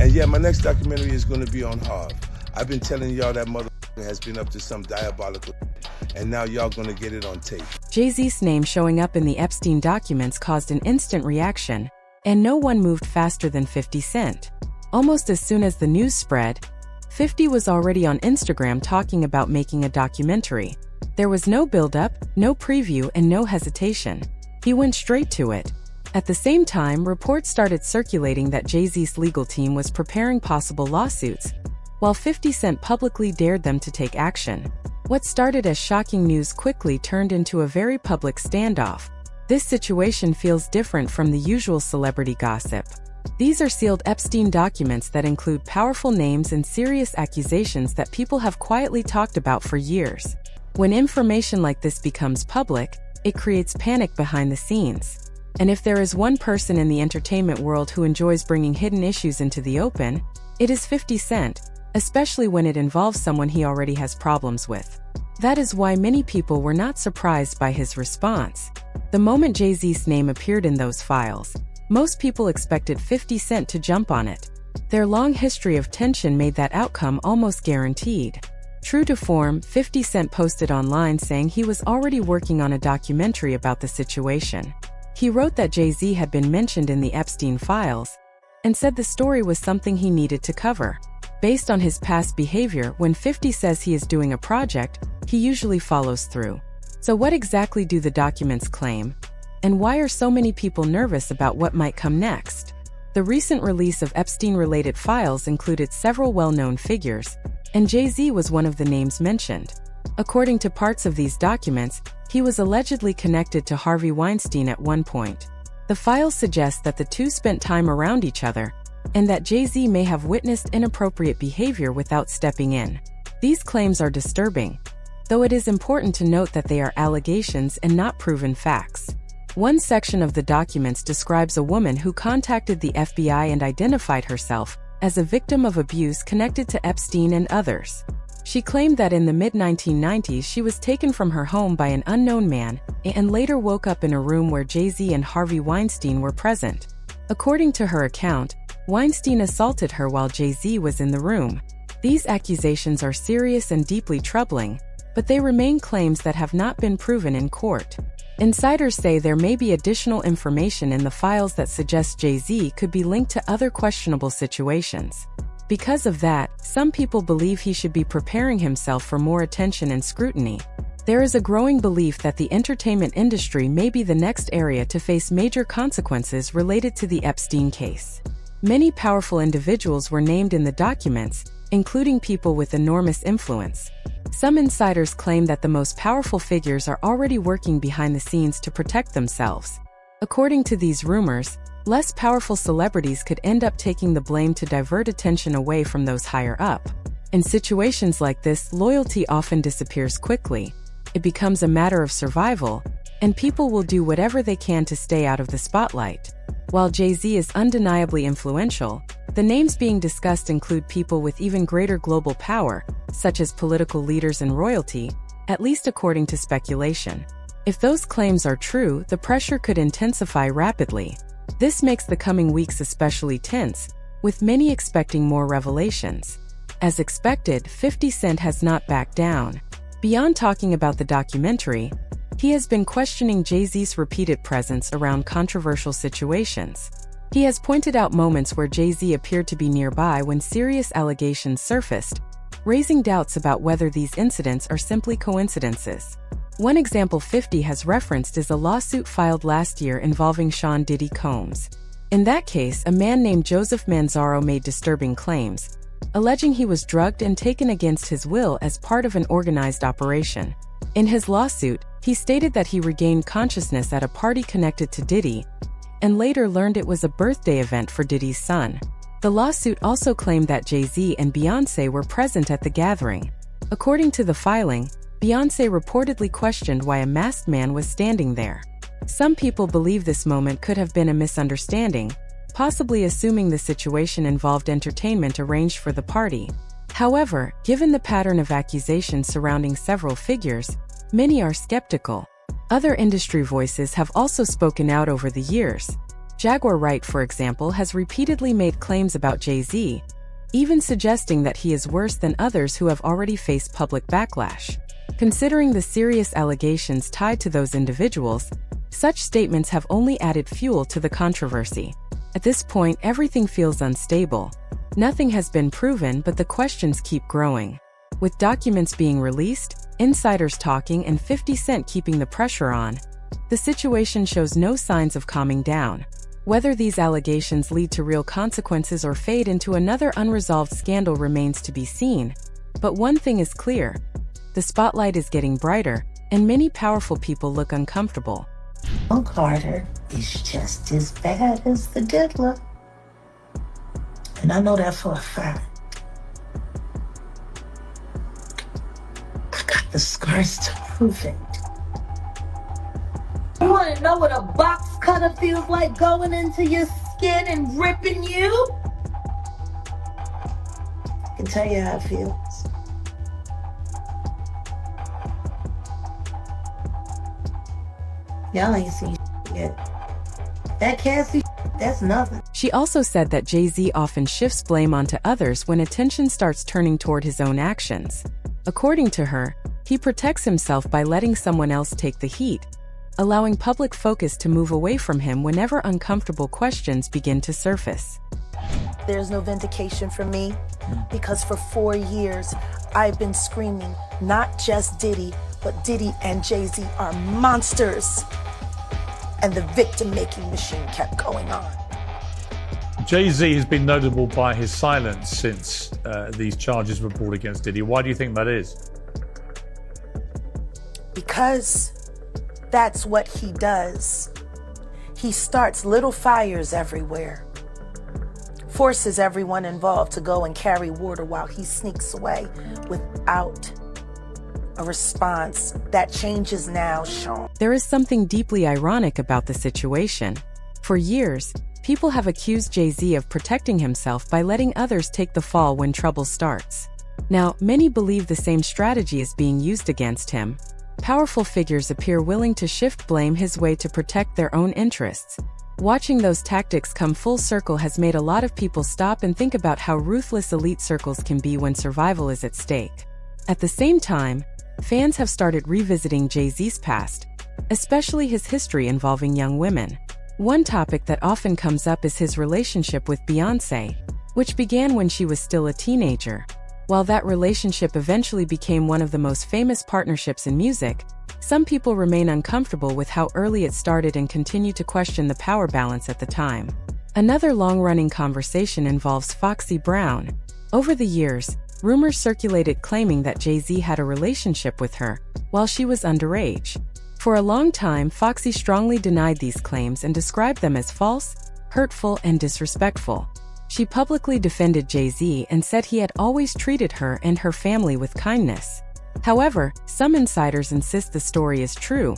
And yeah, my next documentary is going to be on Harv. I've been telling y'all that motherfucker has been up to some diabolical and now y'all gonna get it on tape. Jay-Z's name showing up in the Epstein documents caused an instant reaction, and no one moved faster than 50 Cent. Almost as soon as the news spread, 50 was already on Instagram talking about making a documentary. There was no build-up, no preview, and no hesitation. He went straight to it. At the same time, reports started circulating that Jay-Z's legal team was preparing possible lawsuits, while 50 Cent publicly dared them to take action. What started as shocking news quickly turned into a very public standoff. This situation feels different from the usual celebrity gossip. These are sealed Epstein documents that include powerful names and serious accusations that people have quietly talked about for years. When information like this becomes public, it creates panic behind the scenes. And if there is one person in the entertainment world who enjoys bringing hidden issues into the open, it is 50 Cent, especially when it involves someone he already has problems with. That is why many people were not surprised by his response. The moment Jay-Z's name appeared in those files, most people expected 50 Cent to jump on it. Their long history of tension made that outcome almost guaranteed. True to form, 50 Cent posted online saying he was already working on a documentary about the situation. He wrote that Jay-Z had been mentioned in the Epstein files, and said the story was something he needed to cover. Based on his past behavior, when 50 says he is doing a project, he usually follows through. So what exactly do the documents claim? And why are so many people nervous about what might come next? The recent release of Epstein-related files included several well-known figures, and Jay-Z was one of the names mentioned. According to parts of these documents, he was allegedly connected to Harvey Weinstein at one point. The files suggest that the two spent time around each other, and that Jay-Z may have witnessed inappropriate behavior without stepping in. These claims are disturbing, though it is important to note that they are allegations and not proven facts. One section of the documents describes a woman who contacted the FBI and identified herself as a victim of abuse connected to Epstein and others. She claimed that in the mid-1990s she was taken from her home by an unknown man and later woke up in a room where Jay-Z and Harvey Weinstein were present. According to her account, Weinstein assaulted her while Jay-Z was in the room. These accusations are serious and deeply troubling, but they remain claims that have not been proven in court. Insiders say there may be additional information in the files that suggests Jay-Z could be linked to other questionable situations. Because of that, some people believe he should be preparing himself for more attention and scrutiny. There is a growing belief that the entertainment industry may be the next area to face major consequences related to the Epstein case. Many powerful individuals were named in the documents, including people with enormous influence. Some insiders claim that the most powerful figures are already working behind the scenes to protect themselves. According to these rumors, less powerful celebrities could end up taking the blame to divert attention away from those higher up. In situations like this, loyalty often disappears quickly. It becomes a matter of survival, and people will do whatever they can to stay out of the spotlight. While Jay-Z is undeniably influential, the names being discussed include people with even greater global power, such as political leaders and royalty, at least according to speculation. If those claims are true, the pressure could intensify rapidly. This makes the coming weeks especially tense, with many expecting more revelations. As expected, 50 Cent has not backed down. Beyond talking about the documentary, he has been questioning Jay-Z's repeated presence around controversial situations. He has pointed out moments where Jay-Z appeared to be nearby when serious allegations surfaced, raising doubts about whether these incidents are simply coincidences. One example 50 has referenced is a lawsuit filed last year involving Sean Diddy Combs. In that case, a man named Joseph Manzaro made disturbing claims, alleging he was drugged and taken against his will as part of an organized operation. In his lawsuit, he stated that he regained consciousness at a party connected to Diddy, and later learned it was a birthday event for Diddy's son. The lawsuit also claimed that Jay-Z and Beyoncé were present at the gathering. According to the filing, Beyoncé reportedly questioned why a masked man was standing there. Some people believe this moment could have been a misunderstanding, possibly assuming the situation involved entertainment arranged for the party. However, given the pattern of accusations surrounding several figures, many are skeptical. Other industry voices have also spoken out over the years. Jaguar Wright, for example, has repeatedly made claims about Jay-Z, even suggesting that he is worse than others who have already faced public backlash. Considering the serious allegations tied to those individuals, such statements have only added fuel to the controversy. At this point, everything feels unstable. Nothing has been proven, but the questions keep growing. With documents being released, insiders talking, and 50 Cent keeping the pressure on, the situation shows no signs of calming down. Whether these allegations lead to real consequences or fade into another unresolved scandal remains to be seen. But one thing is clear: the spotlight is getting brighter, and many powerful people look uncomfortable. Carter is just as bad as the diddler. And I know that for a fact. I got the scars to prove it. You want to know what a box cutter feels like going into your skin and ripping you? I can tell you how it feels. Y'all ain't seen yet. That Cassie, that's nothing. She also said that Jay-Z often shifts blame onto others when attention starts turning toward his own actions. According to her, he protects himself by letting someone else take the heat, allowing public focus to move away from him whenever uncomfortable questions begin to surface. There's no vindication for me because for 4 years I've been screaming, not just Diddy, but Diddy and Jay-Z are monsters. And the victim-making machine kept going on. Jay-Z has been notable by his silence since these charges were brought against Diddy. Why do you think that is? Because that's what he does. He starts little fires everywhere, forces everyone involved to go and carry water while he sneaks away without a response. That changes now, Sean. There is something deeply ironic about the situation. For years, people have accused Jay-Z of protecting himself by letting others take the fall when trouble starts. Now, many believe the same strategy is being used against him. Powerful figures appear willing to shift blame his way to protect their own interests. Watching those tactics come full circle has made a lot of people stop and think about how ruthless elite circles can be when survival is at stake. At the same time, fans have started revisiting Jay-Z's past, especially his history involving young women. One topic that often comes up is his relationship with Beyoncé, which began when she was still a teenager. While that relationship eventually became one of the most famous partnerships in music, some people remain uncomfortable with how early it started and continue to question the power balance at the time. Another long-running conversation involves Foxy Brown. Over the years, rumors circulated claiming that Jay-Z had a relationship with her while she was underage. For a long time, Foxy strongly denied these claims and described them as false, hurtful, and disrespectful. She publicly defended Jay-Z and said he had always treated her and her family with kindness. However, some insiders insist the story is true,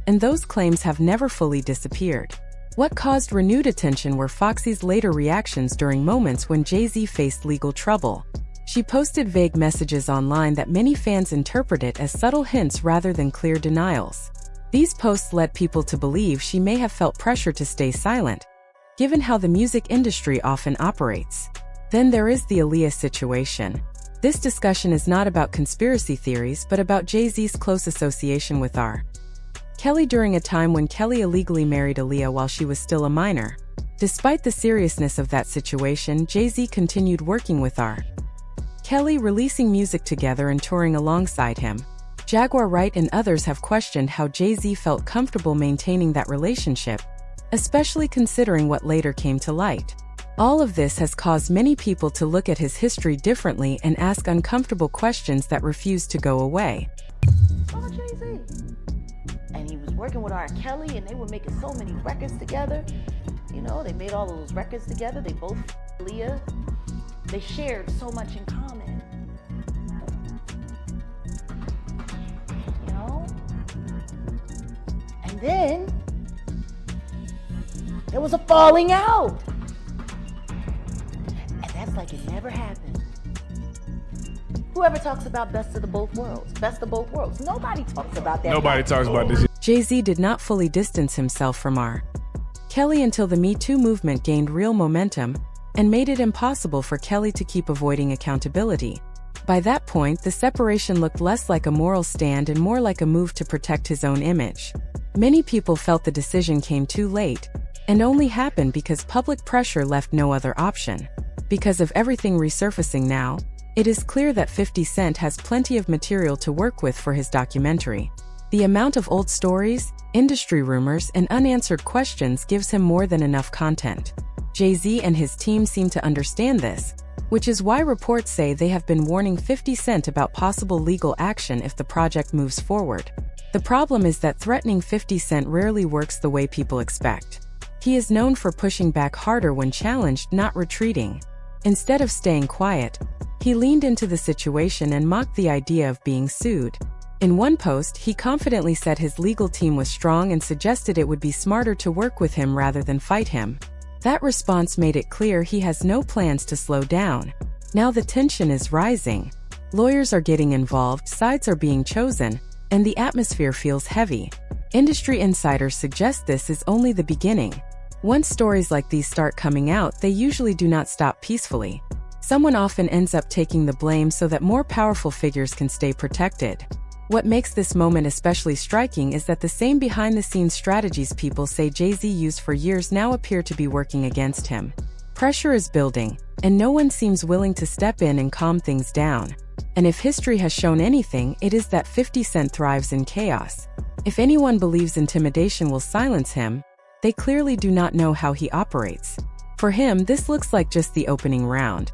and those claims have never fully disappeared. What caused renewed attention were Foxy's later reactions during moments when Jay-Z faced legal trouble. She posted vague messages online that many fans interpreted as subtle hints rather than clear denials. These posts led people to believe she may have felt pressure to stay silent, given how the music industry often operates. Then there is the Aaliyah situation. This discussion is not about conspiracy theories but about Jay-Z's close association with R. Kelly during a time when Kelly illegally married Aaliyah while she was still a minor. Despite the seriousness of that situation, Jay-Z continued working with R. Kelly, releasing music together and touring alongside him. Jaguar Wright and others have questioned how Jay-Z felt comfortable maintaining that relationship, especially considering what later came to light. All of this has caused many people to look at his history differently and ask uncomfortable questions that refuse to go away. Oh, Jay-Z. And he was working with R. Kelly, and they were making so many records together. You know, they made all of those records together. They both Leah. They shared so much in common. You know? And then there was a falling out. And that's like it never happened. Whoever talks about best of the both worlds, best of both worlds. Nobody talks about that. Nobody talks about this. Jay-Z did not fully distance himself from R. Kelly until the Me Too movement gained real momentum and made it impossible for Kelly to keep avoiding accountability. By that point, the separation looked less like a moral stand and more like a move to protect his own image. Many people felt the decision came too late and only happened because public pressure left no other option. Because of everything resurfacing now, it is clear that 50 Cent has plenty of material to work with for his documentary. The amount of old stories, industry rumors, and unanswered questions gives him more than enough content. Jay-Z and his team seem to understand this, which is why reports say they have been warning 50 Cent about possible legal action if the project moves forward. The problem is that threatening 50 Cent rarely works the way people expect. He is known for pushing back harder when challenged, not retreating. Instead of staying quiet, he leaned into the situation and mocked the idea of being sued. In one post, he confidently said his legal team was strong and suggested it would be smarter to work with him rather than fight him. That response made it clear he has no plans to slow down. Now the tension is rising. Lawyers are getting involved, sides are being chosen, and the atmosphere feels heavy. Industry insiders suggest this is only the beginning. Once stories like these start coming out, they usually do not stop peacefully. Someone often ends up taking the blame so that more powerful figures can stay protected. What makes this moment especially striking is that the same behind-the-scenes strategies people say Jay-Z used for years now appear to be working against him. Pressure is building, and no one seems willing to step in and calm things down. And if history has shown anything, it is that 50 Cent thrives in chaos. If anyone believes intimidation will silence him, they clearly do not know how he operates. For him, this looks like just the opening round.